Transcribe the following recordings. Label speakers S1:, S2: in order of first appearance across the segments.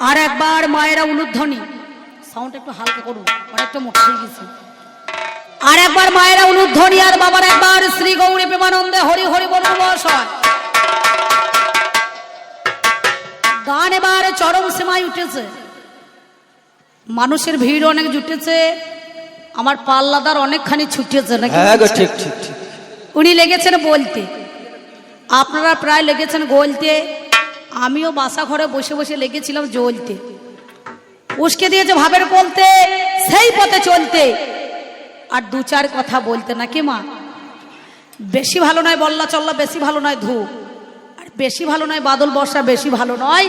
S1: আর একবার মায়েরা উলুধ্বনি, সাউন্ড একটু হালকা করুন, অনেকটা মোটা হয়ে গেছে। আর একবার মায়েরা উলুধ্বনি, আর বাবার একবার শ্রী গৌরী প্রেমানন্দে হরি হরি বলুন বসয়। গান এবার চরম সীমায় উঠেছে, মানুষের ভিড় অনেক জুটেছে, আমার পাল্লাদার অনেকখানি ছুটেছে নাকি?
S2: ঠিক ঠিক ঠিক।
S1: উনি লেগেছেন বলতে, আপনারা প্রায় লেগেছেন গলতে, আমিও বাসা ঘরে বসে বসে লেগেছিলাম জ্বলতে। উস্কে দিয়েছে ভাবের বলতে, সেই পথে চলতে, আর দু চার কথা বলতে নাকি মা। বেশি ভালো নয় বল্লা চল্লা, বেশি ভালো নয় ধূপ, আর বেশি ভালো নয় বাদল বর্ষা, বেশি ভালো নয়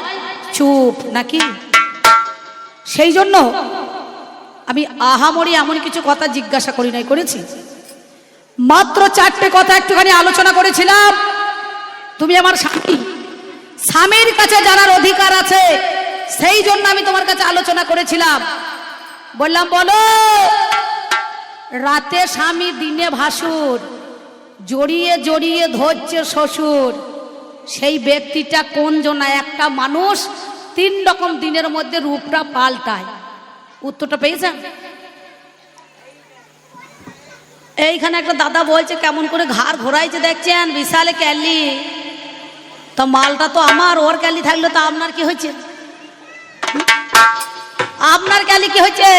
S1: চুপ নাকি। সেই জন্য আমি আহামরি এমন কিছু কথা জিজ্ঞাসা করি নাই, করেছি মাত্র চারটে কথা একটুখানি আলোচনা করেছিলাম। তুমি আমার স্বামী, স্বামীর কাছে জানার অধিকার আছে, সেই জন্য আমি তোমার কাছে আলোচনা করেছিলাম। বললাম বলো, রাতে স্বামী দিনে ভাসুর, জড়িয়ে জড়িয়ে ধরছে শ্বশুর, সেই ব্যক্তিটা কোন জন্য? একটা মানুষ তিন রকম দিনের মধ্যে রূপটা পাল্টায়। উত্তরটা পেয়েছেন? এইখানে একটা দাদা বলছে কেমন করে ঘাড় ঘোরাইছে দেখছেন, বিশালে ক্যালি। তা মালটা তো আমার, ওর ক্যালি থাকলে তো আপনার কি হয়েছে? আপনার ক্যালি কি হয়েছে?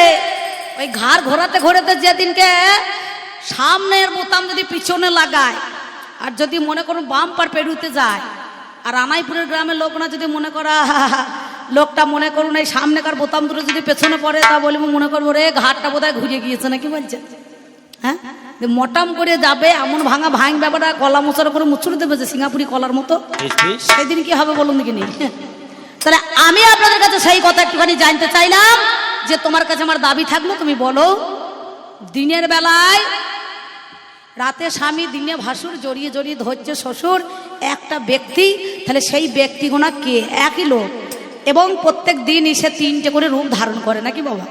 S1: ওই ঘাড় ঘোরাতে ঘোরাতে যেদিনকে সামনের বোতাম যদি পিছনে লাগায়, আর যদি মনে করুন বাম পার পেরুতে যায়, আর আনাইপুরের গ্রামের লোক না যদি মনে করা লোকটা মনে করুন এই সামনেকার বোতাম দুটো যদি পেছনে পড়ে, তা বলবো মনে করবো রে ঘাটটা বোধহয় ঘুরে গিয়েছে নাকি বলছে। হ্যাঁ, মোটাম করে যাবে এমন ভাঙা ভাঙ ব্যাপারটা, কলা মোচার করে মুচড়ে দেবে যে সিঙ্গাপুরি কলার মতো, সেদিন কি হবে বলুন দেখিনি। তাহলে আমি আপনাদের কাছে সেই কথা একটুখানি জানতে চাইলাম যে তোমার কাছে আমার দাবি থাকলো, তুমি বলো, দিনের বেলায় রাতে স্বামী দিনে ভাসুর, জড়িয়ে জড়িয়ে ধরছে শ্বশুর, একটা ব্যক্তি, তাহলে সেই ব্যক্তিগুলো কে? একই লোক, এবং প্রত্যেক দিন এসে তিনটে করে রূপ ধারণ করে নাকি বাবা?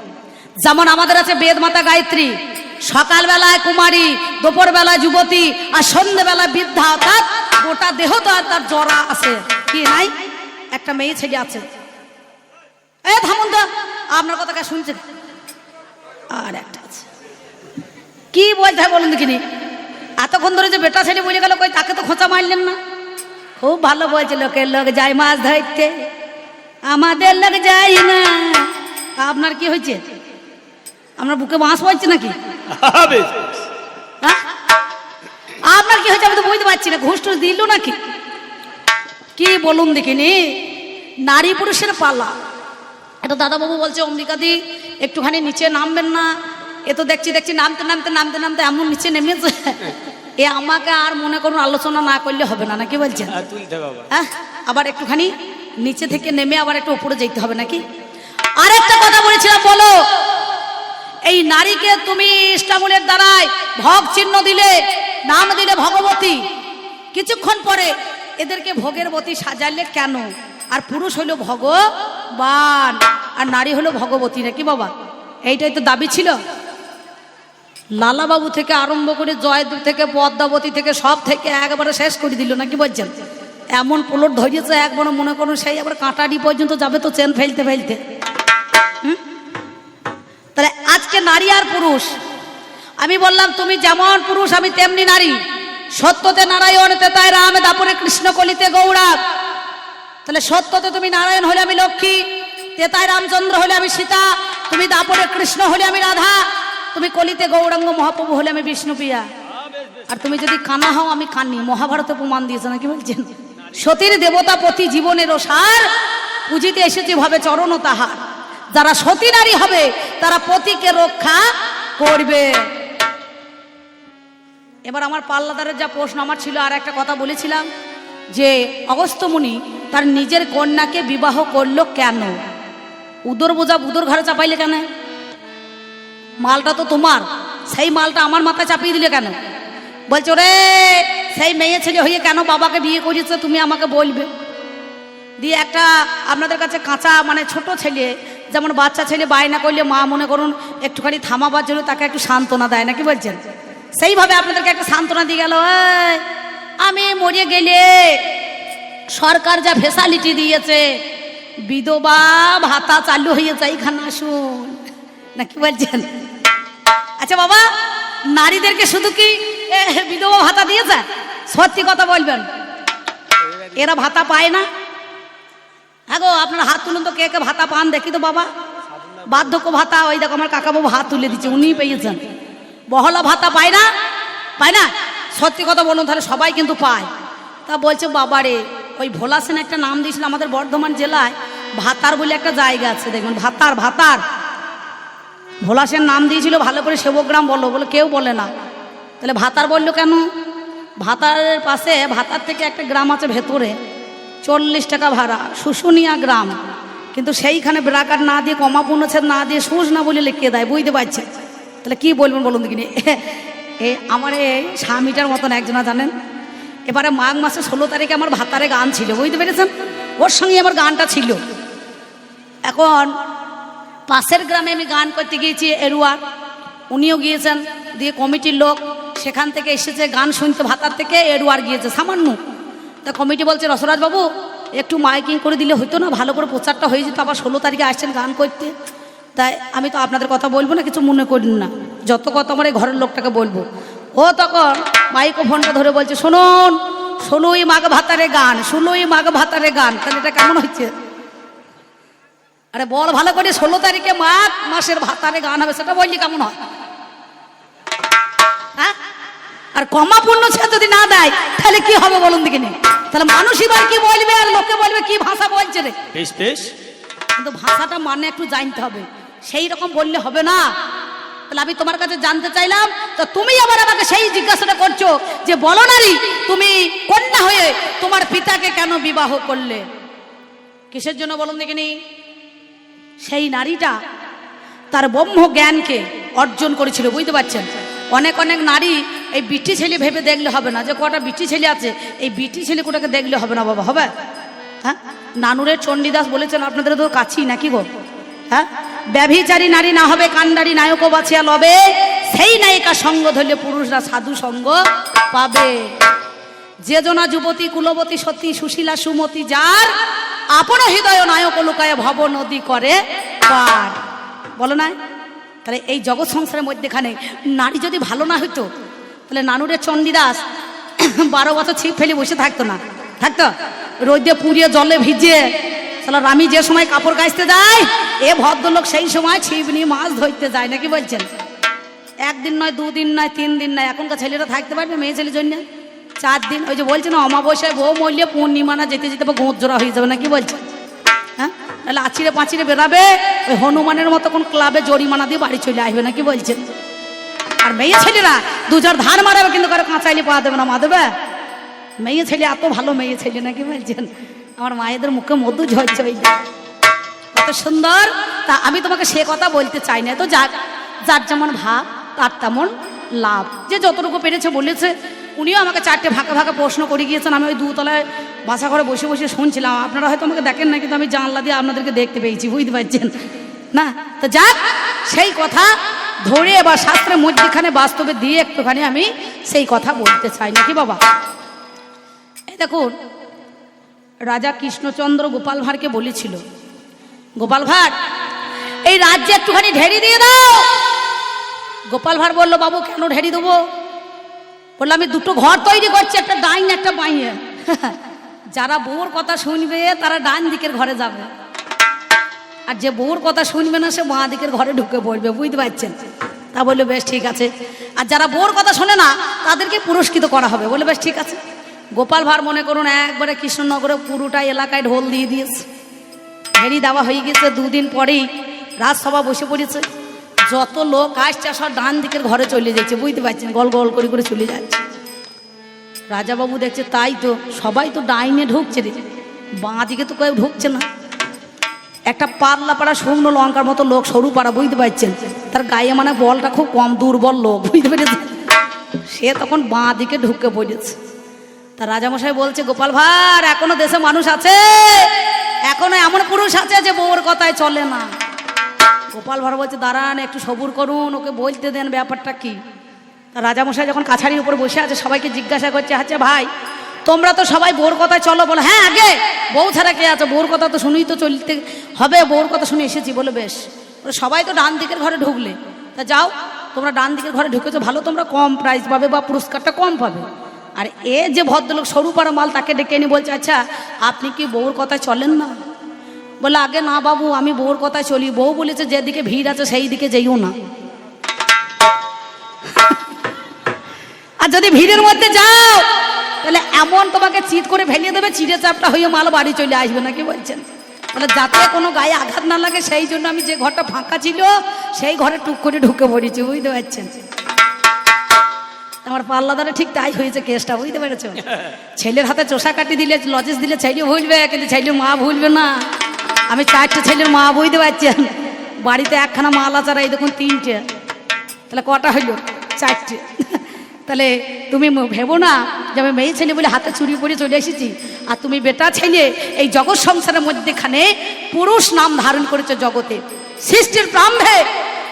S1: যেমন আমাদের আছে বেদমাতা গায়ত্রী, সকালবেলায় কুমারী, দুপুর বেলায় যুবতী, আর সন্ধ্যেবেলায় বৃদ্ধা, অর্থাৎ গোটা দেহ তো আর তার জরা আছে কি নাই? একটা মেয়ে ছেলে আছে। এ থামুন তো, আপনার কথা কে শুনছেন? আর একটা আছে, কি বলতে হয় বলুন দেখিনি। এতক্ষণ ধরে যে বেটা ছেলে বলে গেল, কই তাকে তো খোঁচা মারলেন না? খুব ভালো বলছে, লোকের লোক যায় মাছ ধরতে, আমাদের লোক যাই না। আপনার কি হয়েছে? আপনার বুকে মাছ পড়ছে নাকি? আপনার কি হয়েছে আমি তো বুঝতে পারছি না। ঘুষ টুস দিল নাকি? কি বলুন দেখিনি, নারী পুরুষের পালা। এটা দাদাবাবু বলছে অম্বিকাদি একটুখানি নিচে নামবেন না, এ তো দেখছি দেখছি নামতে নামতে নামতে নামতে এমন নিচে নেমেছে, এ আমাকে আর মনে করুন আলোচনা না করলে হবে না নাকি বলছেন? হ্যাঁ, আবার একটুখানি নিচে থেকে নেমে আবার একটু উপরে যেতে হবে নাকি? আরেকটা কথা বলেছিলাম, বলো, এই নারীকে তুমি ইষ্টামূলের দ্বারাই ভোগ চিহ্ন দিলে, নাম দিলে ভগবতী, কিছুক্ষণ পরে এদেরকে ভোগের বতী সাজাইলে কেন? আর পুরুষ হইল ভগবান, আর নারী হলো ভগবতী নাকি বাবা? এইটাই তো দাবি ছিল। লালাবাবু থেকে আরম্ভ করে জয়দেব থেকে পদ্মাবতী থেকে সব থেকে একবারে শেষ করে দিল নাকি বলছেন? এমন পোলট ধরিয়েছে একবার মনে করুন সেই আবার কাঁটাডি পর্যন্ত যাবে তো চেন ফেলতে ফেলতে। তাহলে আজকে নারী আর পুরুষ, আমি বললাম তুমি যেমন পুরুষ আমি তেমনি নারী। সত্যতে নারায়ণ, তেতায় রাম, দাপরে কৃষ্ণ, কলিতে গৌড়াব। তাহলে সত্যতে তুমি নারায়ণ হলে আমি লক্ষ্মী, তেতায় রামচন্দ্র হলে আমি সীতা, তুমি দাপরে কৃষ্ণ হলে আমি রাধা, তুমি কলিতে গৌরাঙ্গ মহাপ্রভু হলে আমি বিষ্ণুপ্রিয়া। আর তুমি যদি কানা হও আমি কানি, মহাভারতে প্রমাণ দিয়েছে নাকি বলছেন? সতীর দেবতা পতি জীবনের সার, পুজিতে এসেছে ভাবে চরণ তাহার। যারা সতী নারী হবে তারা পতিকে রক্ষা করবে। এবার আমার পাল্লাদারের যা প্রশ্ন আমার ছিল, আর একটা কথা বলেছিলাম যে অগস্ত্য মুনি তার নিজের কন্যাকে বিবাহ করলো কেন? উদর বোঝা উদর ঘরে চাপাইলে কেন? মালটা তো তোমার, সেই মালটা আমার মাথায় চাপিয়ে দিলে কেন? বলছো রে সেই মেয়ে ছেলে হয়ে কেন বাবাকে বিয়ে করেছে তুমি আমাকে বলবে। দিয়ে একটা আপনাদের কাছে কাঁচা মানে ছোট ছেলে, যেমন বাচ্চা ছেলে বায়না করলে মা মনে করুন একটুখানি থামাবার জন্য তাকে একটু সান্ত্বনা দেয় নাকি বলছেন? সেইভাবে আপনাদেরকে একটা সান্ত্বনা দিয়ে গেল, আমি মরে গেলে সরকার যা ফেসিলিটি দিয়েছে বিধবা ভাতা চালু হয়ে যায়, এখানে আসুন না, কি বলছেন? আচ্ছা বাবা, নারীদেরকে শুধু কি বিধবা ভাতা দিয়েছে? সত্যি কথা বলবেন, এরা ভাতা পায় না? হ্যাঁ গো, আপনার হাত তুলুন তো, কে কে ভাতা পান দেখি তো বাবা। বার্ধক্য ভাতা, ওই দেখো আমার কাকাবাবু হাত তুলে দিচ্ছে, উনি পেয়েছেন। বহলা ভাতা পায় না? পায় না? সত্যি কথা বলুন, তাহলে সবাই কিন্তু পায়। তা বলছে বাবারে, ওই ভোলা সেন একটা নাম দিয়েছিল আমাদের বর্ধমান জেলায়, ভাতার বলে একটা জায়গা আছে, দেখবেন ভাতার। ভাতার ভোলা সেন নাম দিয়েছিল, ভালো করে সেবগ্রাম বলো, বলে কেউ বলে না। তাহলে ভাতার বললো কেন? ভাতারের পাশে, ভাতার থেকে একটা গ্রাম আছে ভেতরে, 40 টাকা ভাড়া, শুশুনিয়া গ্রাম, কিন্তু সেইখানে ব্রাকার না দিয়ে, কমা পূর্ণচ্ছেদ না দিয়ে, সুস না বলে লিখে দেয়, বুঝতে পারছে? তাহলে কি বলবেন বলুন দেখিনি? আমার এই স্বামীটার মতন একজনা জানেন, এবারে মাঘ মাসে 16 তারিখে আমার ভাতারে গান ছিল, বুঝতে পেরেছেন? ওর সঙ্গে আমার গানটা ছিল। এখন পাশের গ্রামে আমি গান করতে গিয়েছি, এরুয়া, উনিও গিয়েছেন, দিয়ে কমিটির লোক সেখান থেকে এসেছে গান শুনতে, ভাতার থেকে এরুয়ার গিয়েছে সামান্য। তা কমিটি বলছে, রসরাজ বাবু একটু মাইকিং করে দিলে হতো না, ভালো করে প্রচারটা হয়ে যেত, আবার 16 তারিখে আসছেন গান করতে। তাই আমি তো আপনাদের কথা বলবো না, কিছু মনে করেন না, যত কথা আমার এই ঘরের লোকটাকে বলবো। ও তখন মাইক্রোফোনটা ধরে বলছে, শুনুন, 16ই মাঘ ভাতারে গান, 16ই মাঘ ভাতারে গান। তাহলে এটা কেমন হচ্ছে? আরে বল ভালো করে, 16 তারিখে মাঘ মাসের ভাতারে গান হবে, সেটা বললি কেমন হয়? হ্যাঁ, আর কমা পূর্ণ ছেদ যদি না দেয় তাহলে কি হবে বলুন দেখিনি? তাহলে মানুষ এবার কি বলবে, আর লোকে বলবে কি ভাষা বলছে রে।
S2: বেশ বেশ,
S1: কিন্তু ভাষাটা মানে একটু জানতে হবে, সেই রকম বললে হবে না। তাহলে আমি তোমার কাছে জানতে চাইলাম, তো তুমি আবার আমাকে সেই জিজ্ঞাসাটা করছো যে বলো নারী, তুমি কন্যা হয়ে তোমার পিতাকে কেন বিবাহ করলে? কিসের জন্য বলুন দেখিনি? সেই নারীটা তার ব্রহ্ম জ্ঞানকে অর্জন করেছিল, বুঝতে পারছেন? অনেক অনেক নারী এই বিটি ছেলে ভেবে দেখলে হবে না, যে কটা বিটি ছেলে আছে, এই বিটি ছেলে কোটাকে দেখলে হবে না বাবা, হবে? হ্যাঁ, নানুরের চণ্ডীদাস বলেছেন, আপনাদের তো কাছেই নাকি গো? হ্যাঁ, ব্যভিচারী নারী না হবে কান্ডারি নায়ক বাছিয়া লবে, সেই নায়িকা সঙ্গ ধরলে পুরুষরা সাধু সঙ্গ পাবে। যে জনা যুবতী কুলবতী সতী সুশীলা সুমতি, যার আপন হৃদয় নায়ক লুকায় ভব নদী করে পার, বলো না? তাহলে এই জগৎ সংসারের মধ্যেখানে নারী যদি ভালো না হইতো, তাহলে নানুরের চণ্ডীদাস 12 বছর ছিপ ফেলে বসে থাকতো না? থাকতো? রোদে পুড়িয়ে জলে ভিজে, তাহলে রামি যে সময় কাপড় কাচতে যায়, এ ভদ্রলোক সেই সময় ছিপ নিয়ে মাছ ধরতে যায়, নাকি বলছেন? একদিন নয়, 2 দিন নয়, 3 দিন নয়, এখনকার ছেলেরা থাকতে পারবে মেয়ে ছেলের জন্য 4 দিন? ওই যে বলছে না, অমাবস্যায় বউ মরলে পূর্ণিমা না যেতে যেতে গোঁত জোড়া হয়ে যাবে, নাকি বলছেন? হ্যাঁ, তাহলে আছিরে পাঁচিরে বেরাবে, ওই হনুমানের মতো কোন ক্লাবে জরিমানা দিয়ে বাড়ি চলে আসবে, নাকি বলছেন? আর মেয়ে ছেলেরা 2 ধার মারাবে, কিন্তু কারো কাঁচাইলে পা দেবে না, মা দেবে? মেয়ে ছেলে এত ভালো মেয়ে ছেলে, নাকি বলছেন? আমার মায়েদের মুখে মধু ঝরছে, ওই কত সুন্দর। তা আমি তোমাকে সে কথা বলতে চাই না, তো যার যেমন ভাব তার তেমন লাভ, যে যতটুকু পেরেছে বলেছে। উনিও আমাকে 4টে ফাঁকা ফাঁকা প্রশ্ন করে গিয়েছেন, আমি ওই 2 তলায় বাসা ঘরে বসে বসে শুনছিলাম। আপনারা হয়তো আমাকে দেখেন না, কিন্তু আমি জানলা দিয়ে আপনাদেরকে দেখতে পেয়েছি, বুঝতে পারছেন না? তো যাক, সেই কথা ধরে বা শাস্ত্রের মধ্যেখানে বাস্তবে দিয়ে একটুখানি আমি সেই কথা বলতে চাই, নাকি বাবা? এই দেখুন, রাজা কৃষ্ণচন্দ্র গোপাল ভাঁড়কে বলেছিল, গোপাল ভাঁড় এই রাজ্যে একটুখানি ঢেরি দিয়ে দাও। গোপাল ভাঁড় বললো, বাবু কেন ঢেরি দেবো? বললো, আমি 2টো ঘর তৈরি করছি, একটা ডাইন একটা বাইয়ে। যারা বউর কথা শুনবে তারা ডান দিকের ঘরে যাবে, আর যে বউর কথা শুনবে না সে বাঁ দিকের ঘরে ঢুকে পড়বে, বুঝতে পারছেন? তা বললো বেশ ঠিক আছে। আর যারা বউর কথা শোনে না তাদেরকে পুরস্কৃত করা হবে, বলে বেশ ঠিক আছে। গোপাল ভাঁড় মনে করুন একবারে কৃষ্ণনগরে পুরোটা এলাকায় ঢোল দিয়ে দিয়েছে, হেরি দেওয়া হয়ে গেছে। 2 দিন পরেই রাজসভা বসে পড়েছে, যত লোক আসছে সব ডান দিকের ঘরে চলে যাচ্ছে, বুঝতে পারছেন? গল গল করে করে চলে যাচ্ছে। রাজাবাবু দেখছে তাই তো, সবাই তো ডাইনে ঢুকছে রে, বাঁ দিকে তো কেউ ঢুকছে না। একটা পাতলা পাড়া শুকনো লঙ্কার মতো লোক, সরু পাড়া, বুঝতে পারছেন? তার গায়ে মানে বলটা খুব কম, দুর্বল লোক, বুঝতে পেরেছেন? সে তখন বাঁ দিকে ঢুকে পড়েছে। তা রাজামশাই বলছে, গোপাল ভাঁড় এখনো দেশে মানুষ আছে, এখনো এমন পুরুষ আছে যে বউর কথায় চলে না। গোপাল ভাঁড় বলছে, দাঁড়ান একটু সবুর করুন, ওকে বলতে দেন ব্যাপারটা কি। তা রাজামশাই যখন কাছারির উপর বসে আছে, সবাইকে জিজ্ঞাসা করছে, আচ্ছা ভাই তোমরা তো সবাই বউর কথায় চলো বলো, হ্যাঁ আগে বউ ছাড়া কে আছে, বউর কথা তো শুনেই তো চলতে হবে, বউর কথা শুনে এসেছি বলে বেশ। সবাই তো ডান দিকের ঘরে ঢুকলে, তা যাও তোমরা ডান দিকের ঘরে ঢুকেছো ভালো, তোমরা কম প্রাইজ পাবে বা পুরস্কারটা কম পাবে। আর এ যে ভদ্রলোক সরু পাড়া মাল, তাকে ডেকে নিয়ে বলছে, আচ্ছা আপনি কি বউর কথায় চলেন না? বলে আগে না বাবু, আমি বউর কথায় চলি, বউ বলেছে যেদিকে ভিড় আছে সেই দিকে যেও না। আর যদি ভিড়ের মধ্যে যাও তাহলে এমন তোমাকে চিৎ করে ফেলিয়ে দেবে, চিড়ে চাপটা হয়ে মাল বাড়ি চলে আসবে, নাকি বলছেন? তাহলে যাতে কোনো গায়ে আঘাত না লাগে সেই জন্য আমি যে ঘরটা ফাঁকা ছিল সেই ঘরে টুক করে ঢুকে পড়েছি, বুঝতে পারছেন? আমার পাল্লাদারে ঠিক তাই হয়েছে কেসটা, বুঝতে পেরেছ? ছেলের হাতে চোষা কাটি দিলে, লজেস দিলে ছেলে ভুলবে, কিন্তু ছেলের মা ভুলবে না। আমি 4টে ছেলের মা, বুঝতে পারছেন? বাড়িতে একখানা মাল আচারা, এই দেখুন 3টে, তাহলে কটা হইলো? 4টে। তাহলে তুমি ভেবো না যে আমি মেয়ে ছেলে বলে হাতে চুরি পরে চলে এসেছি, আর তুমি বেটা ছেলে এই জগৎ সংসারের মধ্যেখানে পুরুষ নাম ধারণ করেছে জগতে। সৃষ্টির প্রারম্ভে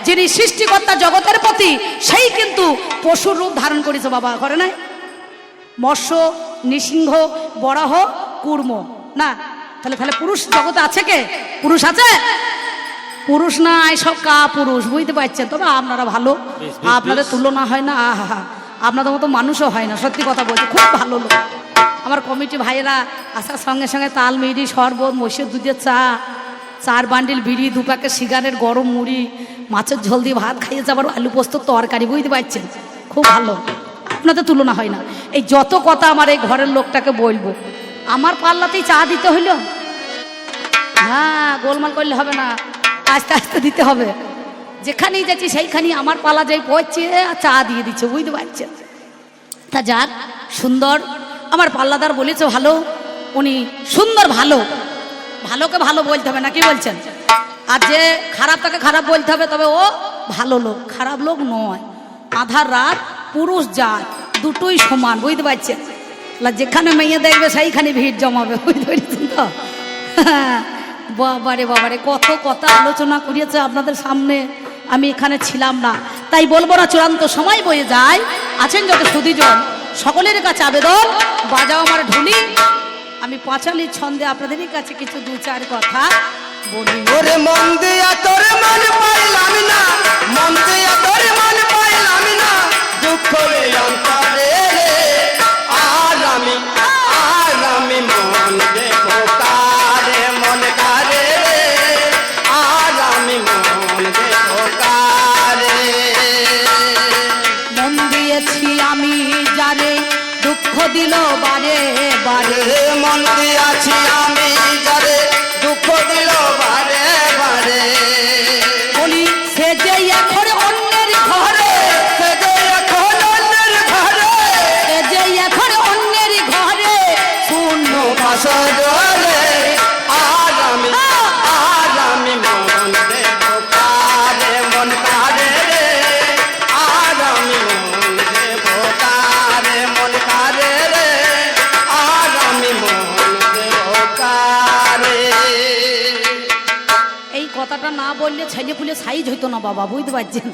S1: যিনি সৃষ্টিকর্তা জগতের প্রতি, সেই কিন্তু পশুর রূপ ধারণ করেছে বাবা, করে নাই? মৎস্য, নৃসিংহ, বরাহ, কুর্ম, না? তাহলে তাহলে পুরুষ জগতে আছে কে? পুরুষ আছে? পুরুষ নাই, সব কা পুরুষ, বুঝতে পারছেন? তবে আপনারা ভালো, আপনাদের তুলনা হয় না, আহা আপনাদের মতো মানুষও হয় না, সত্যি কথা বলছি, খুব ভালো লোক। আমার কমিটি ভাইয়েরা আসার সঙ্গে সঙ্গে তাল মিড়ি, শরবত, মহিষের দুধের চা, 4 বান্ডিল বিড়ি, 2 প্যাকেট সিগারেট, গরম মুড়ি, মাছের ঝোল দিয়ে ভাত খাইয়েছে, আবার আলু পোস্ত তরকারি, বুঝতে পারছেন? খুব ভালো, আপনাদের তুলনা হয় না। এই যত কথা আমার এই ঘরের লোকটাকে বলবো, আমার পাল্লাতেই চা দিতে হইল? হ্যাঁ, গোলমাল করলে হবে না, আস্তে আস্তে দিতে হবে। যেখানেই যাচ্ছি সেইখানেই আমার পালা যাই পড়ছে আর চা দিয়ে দিচ্ছে, বুঝতে পারছেন? তা যাক, সুন্দর আমার পাল্লাদার বলেছে ভালো, উনি সুন্দর, ভালো, ভালোকে ভালো বলতে হবে, নাকি বলছেন? আর যে খারাপ তাকে খারাপ বলতে হবে, তবে ও ভালো লোক, খারাপ লোক নয়। আধার রাত পুরুষ জাত দুটোই সমান, বুঝতে পারছেন? যেখানে মেয়ে দেখবে সেইখানে ভিড় জমাবে, বুঝতে পারছেন তো? বাবারে বাবারে, কত কথা আলোচনা করিয়েছে আপনাদের সামনে, আমি এখানে ছিলাম না, তাই বলবো না। চূড়ান্ত সময় বয়ে যায়, আছেন যত সুধীজন সকলের কাছে আবেদন, বাজাও আমার ঢুলি, আমি পাঁচালি ছন্দে আপনাদেরই কাছে কিছু 2-4 কথা বলি।
S2: ওরে মন দিয়া তোর মন পাইলাম না, মন দিয়া তোর মন পাইলাম না, দুঃখ রে অন্তরে রে, আর আমি মন দেবো কারে, মন কারে রে, আর আমি মন দেবো কারে।
S1: মন দিয়েছি আমি যারে, দুঃখ দিল বারে বারে,
S2: মন দিয়াছি আমি যারে, দুঃখ দিল বারে বারে।
S1: বলি সে যে এখন অন্যের ঘরে,
S2: সে যে এখন অন্যের ঘরে,
S1: সে যে এখন অন্যের ঘরে, শূন্য
S2: বাসর রে, আর আমি মন দেবো কারে, মন কারে রে, আর আমি মন দেবো কারে, মন কারে রে, আর আমি মন দেবো কারে।
S1: এই কথাটা না বললে ছেলে পুলে সাইজ হইতো না বাবা, বুঝতে পারছেন?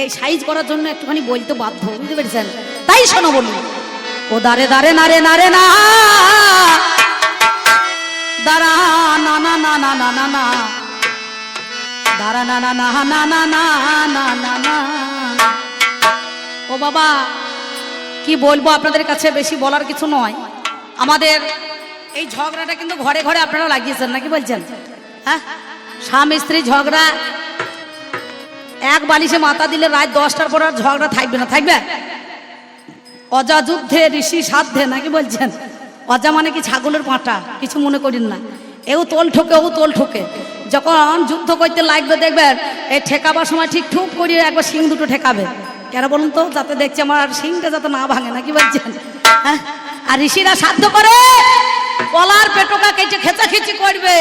S1: এই সাইজ করার জন্য একটুখানি বলতে বাধ্য, বুঝতে পেরেছেন? তাই শোনো বলুন, ও দারে দারে নারে নারে না, দাঁড়া না না না না না না না, দাঁড়া না না না না না না না না না। ও বাবা, কি বলবো আপনাদের কাছে, বেশি বলার কিছু নয়। আমাদের এই ঝগড়াটা কিন্তু ঘরে ঘরে আপনারা লাগিয়েছেন, নাকি বলছেন? হ্যাঁ, স্বামী স্ত্রী ঝগড়া, এক বালিশে মাথা দিলে রাত 10টার পর আর ঝগড়া থাকবে না, থাকবে? অজা যুদ্ধে ঋষি সাধ্যে, নাকি বলছেন? অজা মানে কি ছাগলের পাঁটা, কিছু মনে করেন না। এও তোল ঠোকে, ও তোল ঠোকে, যখন যুদ্ধ করতে লাগবে দেখবেন এই ঠেকাবার সময় ঠিক ঠুপ করিয়ে একবার শিং দুটো ঠেকাবে, কেন বলুন তো? যাতে দেখছে আমার শিংটা যাতে না ভাঙে, নাকি বলছেন? হ্যাঁ, আর ঋষিরা সাধ্য করে কলার পেটোকা কেটে খেচাখেচি করবে।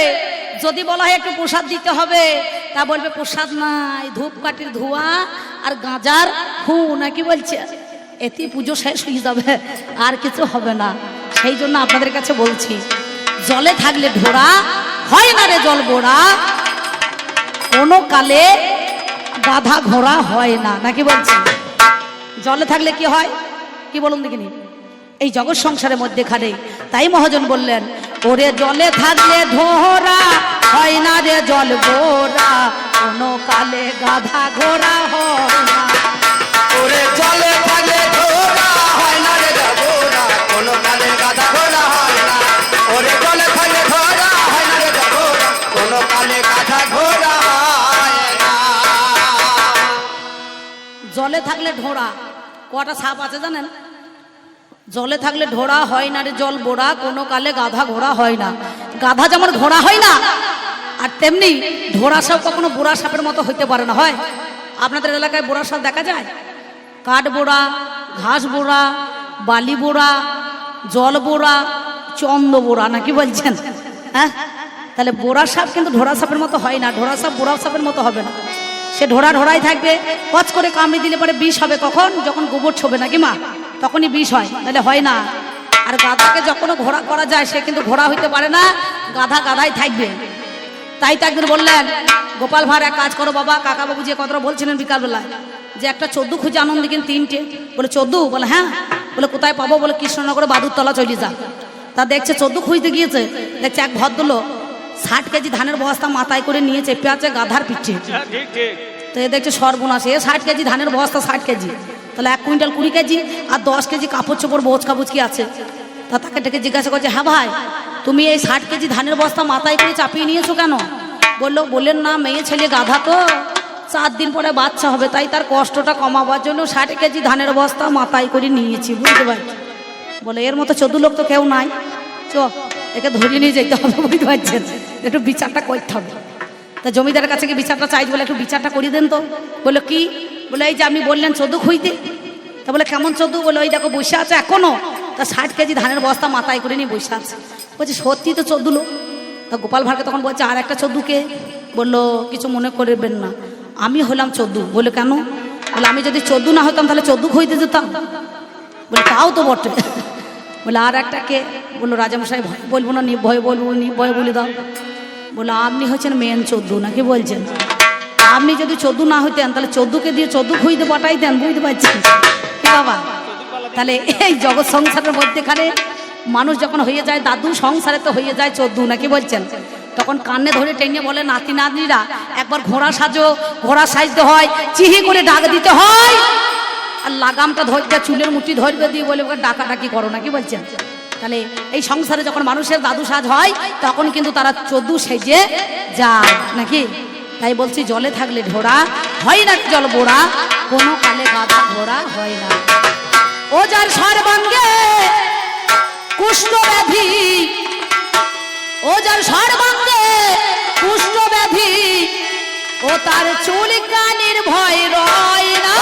S1: যদি বলা হয় একটু প্রসাদ দিতে হবে, তা বলবে প্রসাদ নাই, ধূপকাঠির ধোঁয়া আর গাঁজার ফু, নাকি বলছে? এতে পুজো শেষ হয়ে যাবে, আর কিছু হবে না। সেই জন্য আপনাদের কাছে বলছি, জলে থাকলে ঢোড়া হয় না রে জল গোড়া, কোনো কালে গাধা ঘোড়া হয় না, নাকি বলছেন? জলে থাকলে কি হয়, কি বলুন দেখিনি? এই জগৎ সংসারের মধ্যেখানে। তাই মহাজন বললেন, ওরে জলে থাকলে ধরা হয় না রে জল বোরা, কোনো কালে গাধা ঘোড়া হয় না।
S2: ওরে জলে থাকলে ঘোড়া হয় না রে ঘোড়া, কোনো কালে গাধা ঘোড়া হয় না। ওরে জলে থাকলে ঘোড়া হয় না রে ঘোড়া, কোনো কালে গাধা ঘোড়া হয় না।
S1: জলে থাকলে ঢোড়া, কটা সাপ আছে জানেন? জলে থাকলে ঢোড়া হয় না রে জল বোড়া, কোনো কালে গাধা ঘোড়া হয় না। গাধা যেমন ঘোড়া হয় না, আর তেমনি ঢোড়া সাপ কখনো বুড়া সাপের মতো হইতে পারে না। হয় আপনাদের এলাকায় বুড়া সাপ দেখা যায়? কাঠ বোড়া, ঘাস বোড়া, বালি বোড়া, জল বোড়া, চন্দ বোড়া, নাকি বলছেন? হ্যাঁ, তাহলে বোড়া সাপ কিন্তু ঢোড়া সাপের মতো হয় না। ঢোড়া সাপ বুড়া সাপের মতো হবে না। সে ঢোড়াই থাকবে। কচ করে কামড়ে দিলে পরে বিষ হবে কখন? যখন গোবর ছোবে, নাকি মা? তখনই বিষ হয়, তাহলে হয় না। আর গাধাকে যখনও ঘোড়া করা যায়, সে কিন্তু ঘোড়া হইতে পারে না, গাধা গাধাই থাকবে। তাই তো একদিন বললেন, গোপাল ভাঁড় এক কাজ করো বাবা। কাকা বাবু যে কথাটা বলছিলেন বিকালবেলায়, যে একটা চোদ্দু খুঁজে আনন্দ দিন 3টে। বলে চোদ্দু? বলে হ্যাঁ। বলে কোথায় পাবো? বলে কৃষ্ণনগরে বাদুরতলা চলে যা। তা দেখছে চোদ্দু খুঁজতে গিয়েছে, দেখছে এক ভদ্রলোক 60 কেজি ধানের বস্তা মাথায় করে নিয়ে চেপে আছে গাধার পিঠে। তো এ দেখছে সর্বনাশ, 60 কেজি ধানের বস্তা, 60 কেজি, তাহলে 1 কুইন্টাল 20 কেজি আর 10 কেজি কাপড় চোপড় বোচকা বুচকি আছে। তা তাকে ডেকে জিজ্ঞাসা করছে, হ্যাঁ ভাই, তুমি এই 60 কেজি ধানের বস্তা মাথায় করে চাপিয়ে নিয়েছো কেন? বললেন না, মেয়ে ছেলে গাধা তো 4 দিন পরে বাচ্চা হবে, তাই তার কষ্টটা কমাবার জন্য 60 কেজি ধানের বস্তা মাথায় করে নিয়েছি, বুঝতে পারছি। বলে এর মতো 14 লোক তো কেউ নাই, চ একে ধরে নিয়ে যেতে হবে, বুঝতে পারছেন? একটু বিচারটা করতে হবে। তা জমিদারের কাছে গিয়ে বিচারটা চাইছে, বলে একটু বিচারটা করিয়ে দেন তো। বলে কি? বলে এই যে আপনি বললেন 14 খুঁজতে। তা বলে কেমন 14? বলে ওই দেখো বসে আছে এখনো, তা 60 কেজি ধানের বস্তা মাথায় করে নিয়ে বসে আছে। বলছে সত্যি তো 14 লোক। তা গোপাল ভাঁড়কে তখন বলছে, আর একটা 14কে? বললো কিছু মনে করবেন না, আমি হলাম 14। বলে কেন? বলে আমি যদি 14 না হতাম তাহলে 14 খুঁজতে যেতাম। বলে তাও তো বটে। বলে আর একটা কে? বললো রাজামশাই, ভয় বলবো না, ভয় বলবো, ভয় বলে দাও। বলে আপনি হচ্ছেন মেন 14, নাকি বলছেন? আপনি যদি 14 না হইতেন তাহলে 14কে দিয়ে 14 খুঁজতে পাঠাইতেন, বুঝতে পারছেন কি বাবা? তাহলে এই জগৎ সংসারের মধ্যেখানে মানুষ যখন হয়ে যায় দাদু, সংসারে তো হয়ে যায় 14, নাকি বলছেন? তখন কানে ধরে টেনে বলে, নাতি নাতনিরা একবার ঘোড়া সাজো, ঘোড়া সাজতে হয়, চিহি করে ডাক দিতে হয়, আর লাগামটা ধরবে, চুলের মুঠি ধরবে দিয়ে বলে ডাকাডাকি করো, নাকি বলছেন? তাহলে এই সংসারে যখন মানুষের দাদু সাজ হয়, তখন কিন্তু তারা 14 সেজে যায়, নাকি? তাই বলছি, জলে থাকলে ঢোড়া হয় না জল বোড়া, কোনো কালে গাধা ঘোড়া হয় না। ও যার সর্বাঙ্গে কুষ্ঠ ব্যাধি, ও যার সর্বাঙ্গে কুষ্ঠ ব্যাধি, ও তার চুল কানির ভয় রয় না।